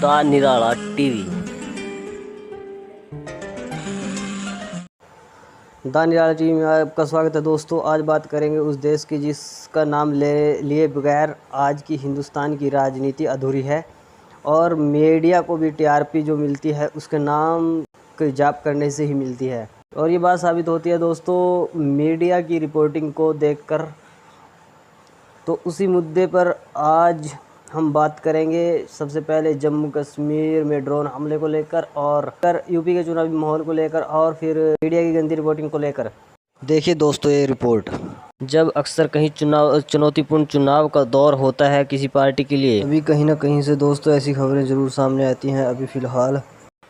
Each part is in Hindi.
The Nirala TV. The Nirala TV में आपका स्वागत है दोस्तों। आज बात करेंगे उस देश की जिसका नाम लिए बगैर आज की हिंदुस्तान की राजनीति अधूरी है और मीडिया को भी टीआरपी जो मिलती है उसके नाम के जाप करने से ही मिलती है। और ये बात साबित होती है दोस्तों मीडिया की रिपोर्टिंग को देखकर। तो उसी मुद्दे पर आज हम बात करेंगे। सबसे पहले जम्मू कश्मीर में ड्रोन हमले को लेकर और यूपी के चुनावी माहौल को लेकर और फिर मीडिया की गंदी रिपोर्टिंग को लेकर। देखिए दोस्तों ये रिपोर्ट। जब अक्सर कहीं चुनौतीपूर्ण चुनाव का दौर होता है किसी पार्टी के लिए, अभी कहीं ना कहीं से दोस्तों ऐसी खबरें ज़रूर सामने आती हैं। अभी फ़िलहाल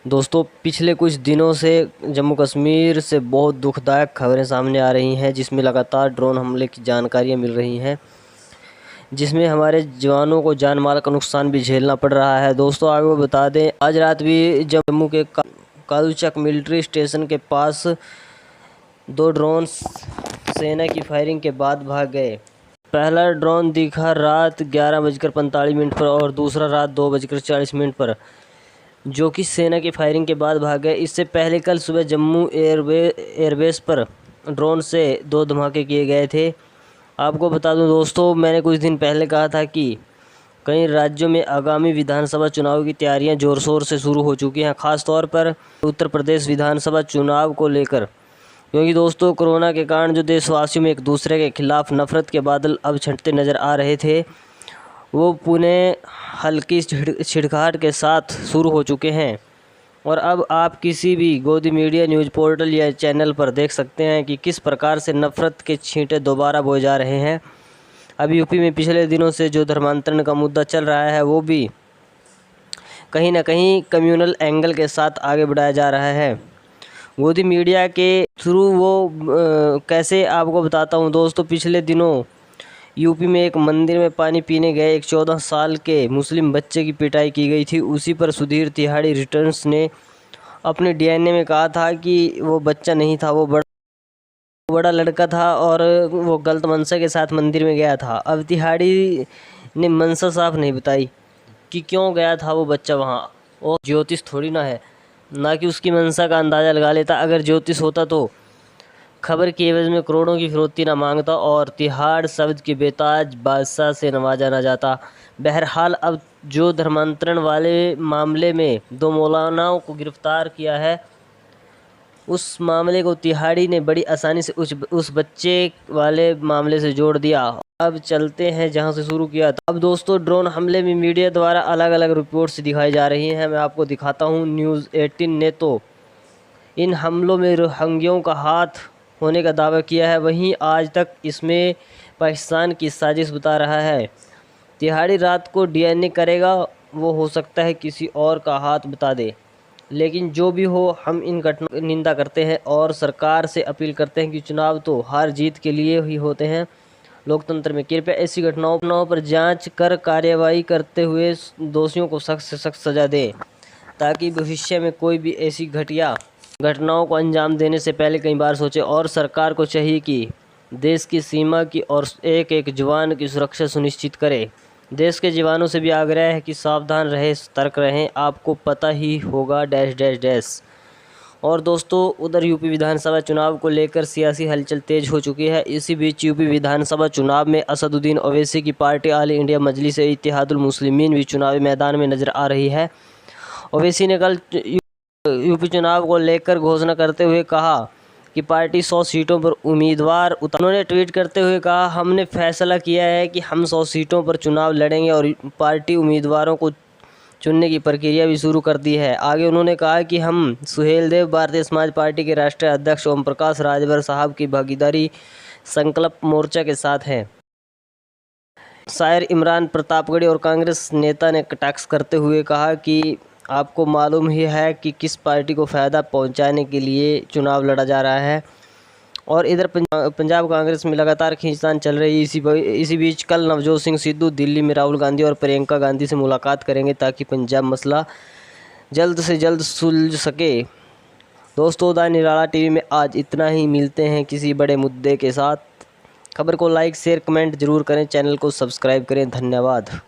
दोस्तों पिछले कुछ दिनों से जम्मू कश्मीर से बहुत दुखदायक खबरें सामने आ रही हैं, जिसमें लगातार ड्रोन हमले की जानकारियाँ मिल रही हैं, जिसमें हमारे जवानों को जान माल का नुकसान भी झेलना पड़ रहा है। दोस्तों आपको बता दें, आज रात भी जम्मू के कालूचक मिलिट्री स्टेशन के पास 2 ड्रोन सेना की फायरिंग के बाद भाग गए। पहला ड्रोन दिखा रात 11:45 पर और दूसरा रात 2:40 पर, जो कि सेना की फायरिंग के बाद भाग गए। इससे पहले कल सुबह जम्मू एयरबेस पर ड्रोन से 2 धमाके किए गए थे। आपको बता दूं दोस्तों, मैंने कुछ दिन पहले कहा था कि कई राज्यों में आगामी विधानसभा चुनाव की तैयारियां जोर शोर से शुरू हो चुकी हैं, ख़ास तौर पर उत्तर प्रदेश विधानसभा चुनाव को लेकर। क्योंकि दोस्तों कोरोना के कारण जो देशवासियों में एक दूसरे के खिलाफ नफरत के बादल अब छंटते नज़र आ रहे थे, वो पुणे हल्की छिड़काहट के साथ शुरू हो चुके हैं। और अब आप किसी भी गोदी मीडिया न्यूज़ पोर्टल या चैनल पर देख सकते हैं कि किस प्रकार से नफ़रत के छींटे दोबारा बोए जा रहे हैं। अब यूपी में पिछले दिनों से जो धर्मांतरण का मुद्दा चल रहा है वो भी कहीं ना कहीं कम्युनल एंगल के साथ आगे बढ़ाया जा रहा है गोदी मीडिया के थ्रू। वो कैसे आपको बताता हूँ दोस्तों। पिछले दिनों यूपी में एक मंदिर में पानी पीने गए एक 14 साल के मुस्लिम बच्चे की पिटाई की गई थी। उसी पर सुधीर तिहाड़ी रिटर्न्स ने अपने डीएनए में कहा था कि वो बच्चा नहीं था, वो बड़ा लड़का था और वो गलत मंशा के साथ मंदिर में गया था। अब तिहाड़ी ने मंशा साफ नहीं बताई कि क्यों गया था वो बच्चा वहाँ। और ज्योतिष थोड़ी ना है, ना कि उसकी मंशा का अंदाज़ा लगा लेता। अगर ज्योतिष होता तो खबर के एवज में करोड़ों की फिरौती न मांगता और तिहाड़ शब्द के बेताज बादशाह से नवाजा न जाता। बहरहाल अब जो धर्मांतरण वाले मामले में 2 मौलानाओं को गिरफ्तार किया है, उस मामले को तिहाड़ी ने बड़ी आसानी से उस बच्चे वाले मामले से जोड़ दिया। अब चलते हैं जहां से शुरू किया था। अब दोस्तों ड्रोन हमले में मीडिया द्वारा अलग अलग रिपोर्ट्स दिखाई जा रही हैं। मैं आपको दिखाता हूं। न्यूज़ 18 ने तो इन हमलों में रोहिंग्याओं का हाथ होने का दावा किया है, वहीं आज तक इसमें पाकिस्तान की साजिश बता रहा है। तिहाड़ी रात को डीएनए करेगा, वो हो सकता है किसी और का हाथ बता दे। लेकिन जो भी हो, हम इन घटनाओं की निंदा करते हैं और सरकार से अपील करते हैं कि चुनाव तो हार जीत के लिए ही होते हैं लोकतंत्र में। कृपया ऐसी घटनाओं पर जांच कर कार्रवाई करते हुए दोषियों को सख्त से सख्त सज़ा दें, ताकि भविष्य में कोई भी ऐसी घटिया घटनाओं को अंजाम देने से पहले कई बार सोचे। और सरकार को चाहिए कि देश की सीमा की और एक एक जवान की सुरक्षा सुनिश्चित करे। देश के जवानों से भी आग्रह है कि सावधान रहें, सतर्क रहें, आपको पता ही होगा डैश डैश डैश। और दोस्तों उधर यूपी विधानसभा चुनाव को लेकर सियासी हलचल तेज हो चुकी है। इसी बीच यूपी विधानसभा चुनाव में असदुद्दीन ओवैसी की पार्टी आल इंडिया मजलिस इत्तेहादुल मुस्लिमीन भी चुनावी मैदान में नजर आ रही है। ओवैसी ने कल यूपी चुनाव को लेकर घोषणा करते हुए कहा कि पार्टी 100 सीटों पर उम्मीदवार उन्होंने ट्वीट करते हुए कहा, हमने फैसला किया है कि हम 100 सीटों पर चुनाव लड़ेंगे और पार्टी उम्मीदवारों को चुनने की प्रक्रिया भी शुरू कर दी है। आगे उन्होंने कहा कि हम सुहेलदेव भारतीय समाज पार्टी के राष्ट्रीय अध्यक्ष ओम प्रकाश राजभर साहब की भागीदारी संकल्प मोर्चा के साथ हैं। शायर इमरान प्रतापगढ़ी और कांग्रेस नेता ने कटाक्ष करते हुए कहा कि आपको मालूम ही है कि किस पार्टी को फ़ायदा पहुंचाने के लिए चुनाव लड़ा जा रहा है। और इधर पंजाब कांग्रेस में लगातार खींचतान चल रही है। इसी बीच कल नवजोत सिंह सिद्धू दिल्ली में राहुल गांधी और प्रियंका गांधी से मुलाकात करेंगे, ताकि पंजाब मसला जल्द से जल्द सुलझ सके। दोस्तों द निराला टीवी में आज इतना ही। मिलते हैं किसी बड़े मुद्दे के साथ। खबर को लाइक शेयर कमेंट ज़रूर करें, चैनल को सब्सक्राइब करें। धन्यवाद।